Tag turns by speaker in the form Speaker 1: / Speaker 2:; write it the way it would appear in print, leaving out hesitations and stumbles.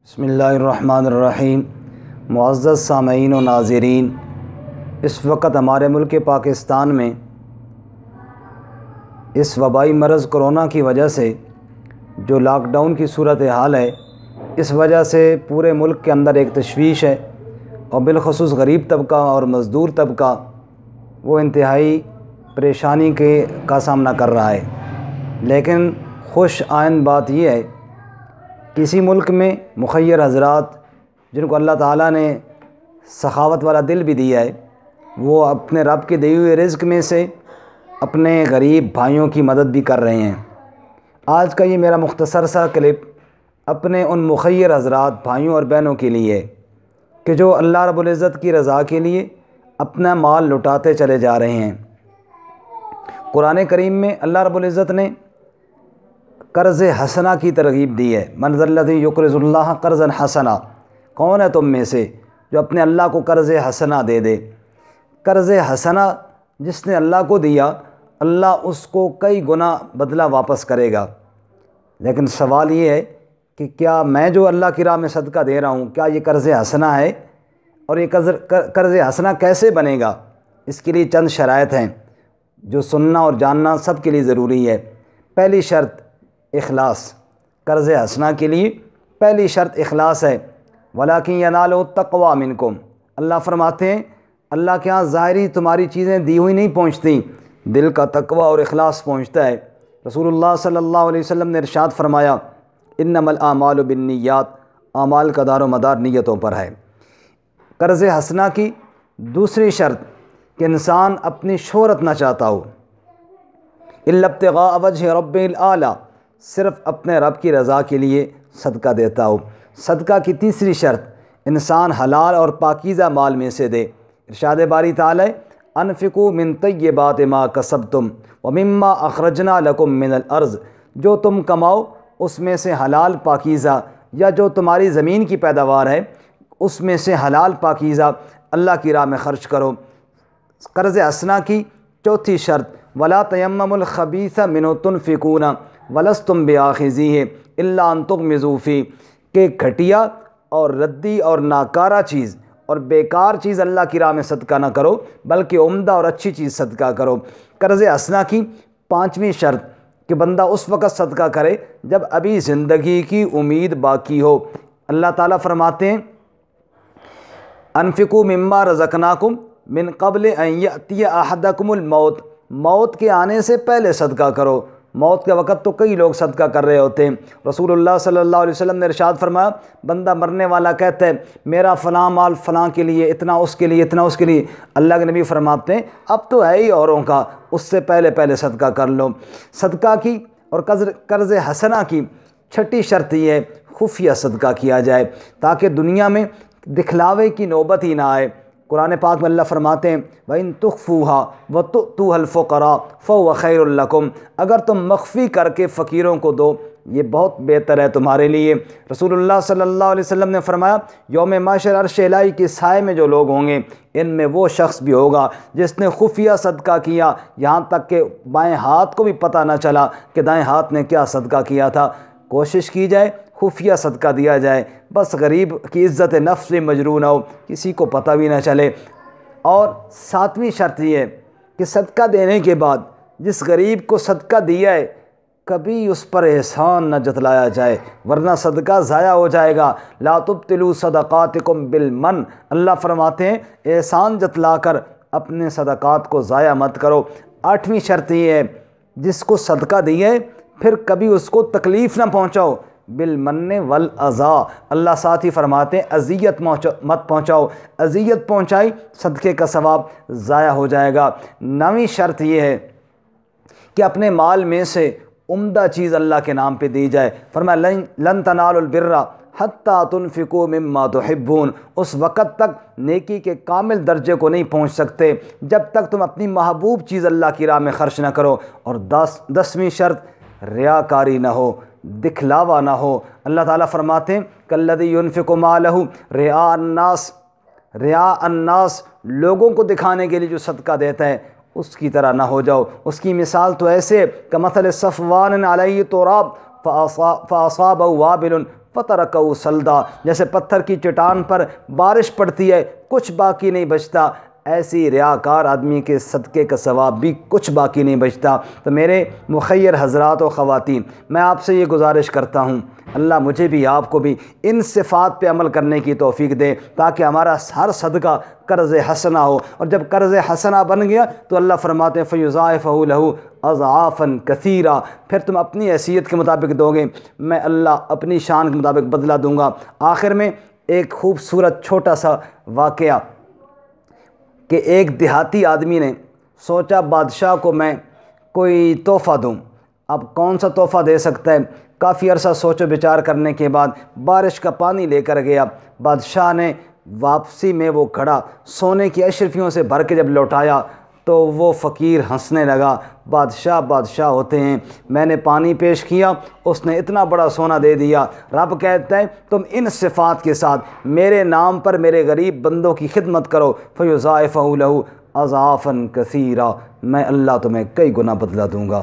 Speaker 1: بسم اللہ الرحمن الرحیم۔ معزز سامعین و ناظرین، اس وقت ہمارے ملک پاکستان میں اس وبائی مرض کرونا کی وجہ سے جو لاک ڈاؤن کی صورتحال ہے، اس وجہ سے پورے ملک کے اندر ایک تشویش ہے، اور بالخصوص غریب طبقہ اور مزدور طبقہ وہ انتہائی پریشانی کا سامنا کر رہا ہے۔ لیکن خوش آئند بات یہ ہے کہ اسی ملک میں مخیر حضرات جن کو اللہ تعالیٰ نے سخاوت والا دل بھی دیا ہے، وہ اپنے رب کے دیے ہوئے رزق میں سے اپنے غریب بھائیوں کی مدد بھی کر رہے ہیں۔ آج کا یہ میرا مختصر سا کلپ اپنے ان مخیر حضرات بھائیوں اور بہنوں کے لیے ہے کہ جو اللہ رب العزت کی رضا کے لیے اپنا مال لٹاتے چلے جا رہے ہیں۔ قرآن کریم میں اللہ رب العزت نے قرض حسنہ کی ترغیب دی ہے۔ من ذا الذی یقرض اللہ قرضا حسنا، کون ہے تم میں سے جو اپنے اللہ کو قرض حسنہ دے دے؟ قرض حسنہ جس نے اللہ کو دیا، اللہ اس کو کئی گنا بدلہ واپس کرے گا۔ لیکن سوال یہ ہے کہ کیا میں جو اللہ کی راہ میں صدقہ دے رہا ہوں، کیا یہ قرض حسنہ ہے؟ اور یہ قرض حسنہ کیسے بنے گا؟ اس کے لیے چند شرائط ہیں جو سننا اور جاننا سب کے لیے ضروری ہے۔ پہلی شرط اخلاص۔ قرض حسنہ کے لیے پہلی شرط اخلاص ہے۔ وَلَٰكِن يَنَالُهُ التَّقْوَىٰ مِنكُمْ، اللہ فرماتے ہیں اللہ کے ہاں ظاہری تمہاری چیزیں دی ہوئی نہیں پہنچتی، دل کا تقویٰ اور اخلاص پہنچتا ہے۔ رسول اللہ صلی اللہ علیہ وسلم نے ارشاد فرمایا، انما الاعمال بالنیات، اعمال کا دار و مدار نیتوں پر ہے۔ قرض حسنہ کی دوسری شرط کہ انسان اپنی شہرت نہ چاہتا ہو، الا ابتغاء وجہ رب الاعلی، صرف اپنے رب کی رضا کے لیے صدقہ دیتا ہو۔ صدقہ کی تیسری شرط انسان حلال اور پاکیزہ مال میں سے دے۔ ارشاد باری تعالی، انفقوا من طیبات ما کسبتم ومما اخرجنا لکم من الارض، جو تم کماؤ اس میں سے حلال پاکیزہ، یا جو تمہاری زمین کی پیداوار ہے اس میں سے حلال پاکیزہ اللہ کی راہ میں خرچ کرو۔ قرض حسنہ کی چوتھی شرط، ولا تیمموا الخبیث منہ تنفقون ولستم بآخذیہ الا ان تغمضوا فیہ، کہ گھٹیا اور ردی اور ناکارہ چیز اور بیکار چیز اللہ کی راہ میں صدقہ نہ کرو، بلکہ عمدہ اور اچھی چیز صدقہ کرو۔ قرض حسنہ کی پانچویں شرط کہ بندہ اس وقت صدقہ کرے جب ابھی زندگی کی امید باقی ہو۔ اللہ تعالیٰ فرماتے ہیں، انفقوا مما رزقناکم من قبل ان یأتی احدکم الموت، موت کے آنے سے پہلے صدقہ کرو۔ موت کے وقت تو کئی لوگ صدقہ کر رہے ہوتے ہیں۔ رسول اللہ صلی اللہ علیہ وسلم نے ارشاد فرمایا، بندہ مرنے والا کہتا ہے میرا فلاں مال فلاں کے لیے، اتنا اس کے لیے، اتنا اس کے لیے، اللہ کے نبی فرماتے ہیں اب تو ہے ہی اوروں کا، اس سے پہلے صدقہ کر لو۔ صدقہ کی اور قرض حسنہ کی چھٹی شرط یہ ہے خفیہ صدقہ کیا جائے تاکہ دنیا میں دکھلاوے کی نوبت ہی نہ آئے۔ قرآن پاک میں اللہ فرماتے ہیں، وَإِن تُخْفُوهَا وَتُؤْتُوهَا الْفُقَرَاءَ فَهُوَ خَيْرٌ لَكُمْ، اگر تم مخفی کر کے فقیروں کو دو یہ بہت بہتر ہے تمہارے لیے۔ رسول اللہ صلی اللہ علیہ وسلم نے فرمایا، یوم محشر عرش الہی کے سائے میں جو لوگ ہوں گے ان میں وہ شخص بھی ہوگا جس نے خفیہ صدقہ کیا، یہاں تک کہ بائیں ہاتھ کو بھی پتہ نہ چلا کہ دائیں ہاتھ نے کیا صدقہ کیا تھا۔ کوشش کی جائے خفیہ صدقہ دیا جائے، بس غریب کی عزت نفس بھی مجروح نہ ہو، کسی کو پتہ بھی نہ چلے۔ اور ساتویں شرط یہ ہے کہ صدقہ دینے کے بعد جس غریب کو صدقہ دیا ہے کبھی اس پر احسان نہ جتلایا جائے، ورنہ صدقہ ضائع ہو جائے گا۔ لا تبطلوا صدقاتکم بالمن، اللہ فرماتے ہیں احسان جتلا کر اپنے صدقات کو ضائع مت کرو۔ آٹھویں شرط یہ ہے جس کو صدقہ دیا ہے پھر کبھی اس کو تکلیف نہ پہنچاؤ، بالمن والاذی، اللہ ساتھ ہی فرماتے ہیں اذیت مت پہنچاؤ، اذیت پہنچائی صدقے کا ثواب ضائع ہو جائے گا۔ نویں شرط یہ ہے کہ اپنے مال میں سے عمدہ چیز اللہ کے نام پہ دی جائے۔ فرمایا لن تنالوا البر حتی تنفقوا مما تحبون، اس وقت تک نیکی کے کامل درجے کو نہیں پہنچ سکتے جب تک تم اپنی محبوب چیز اللہ کی راہ میں خرچ نہ کرو۔ اور دسویں شرط ریاکاری نہ ہو، دکھلاوا نہ ہو۔ اللہ تعالیٰ فرماتے ہیں کالذی ینفق مالہ رئاء الناس، رئاء الناس، لوگوں کو دکھانے کے لیے جو صدقہ دیتا ہے اس کی طرح نہ ہو جاؤ۔ اس کی مثال تو ایسے کمثل صفوان علیہ تراب فاصابہ وابل فترکہ سلدا، جیسے پتھر کی چٹان پر بارش پڑتی ہے کچھ باقی نہیں بچتا، ایسی ریاکار آدمی کے صدقے کا ثواب بھی کچھ باقی نہیں بچتا۔ تو میرے مخیر حضرات و خواتین، میں آپ سے یہ گزارش کرتا ہوں، اللہ مجھے بھی آپ کو بھی ان صفات پہ عمل کرنے کی توفیق دے، تاکہ ہمارا ہر صدقہ قرض حسنہ ہو، اور جب قرض حسنہ بن گیا تو اللہ فرماتے ہیں فَيُضَاعِفَهُ لَهُ اضعافا کثیرا، پھر تم اپنی حیثیت کے مطابق دو گے، میں اللہ اپنی شان کے مطابق بدلہ دوں گا۔ آخر میں ایک خوبصورت چھوٹا سا واقعہ کہ ایک دیہاتی آدمی نے سوچا بادشاہ کو میں کوئی تحفہ دوں، اب کون سا تحفہ دے سکتا ہے؟ کافی عرصہ سوچ و بچار کرنے کے بعد بارش کا پانی لے کر گیا، بادشاہ نے واپسی میں وہ گھڑا سونے کی اشرفیوں سے بھر کے جب لوٹایا تو وہ فقیر ہنسنے لگا، بادشاہ ہوتے ہیں، میں نے پانی پیش کیا اس نے اتنا بڑا سونا دے دیا۔ رب کہتا ہے تم ان صفات کے ساتھ میرے نام پر میرے غریب بندوں کی خدمت کرو، فَيُضَاعِفَهُ لَهُ اضعافا کثیرا، میں اللہ تمہیں کئی گنا بدلہ دوں گا۔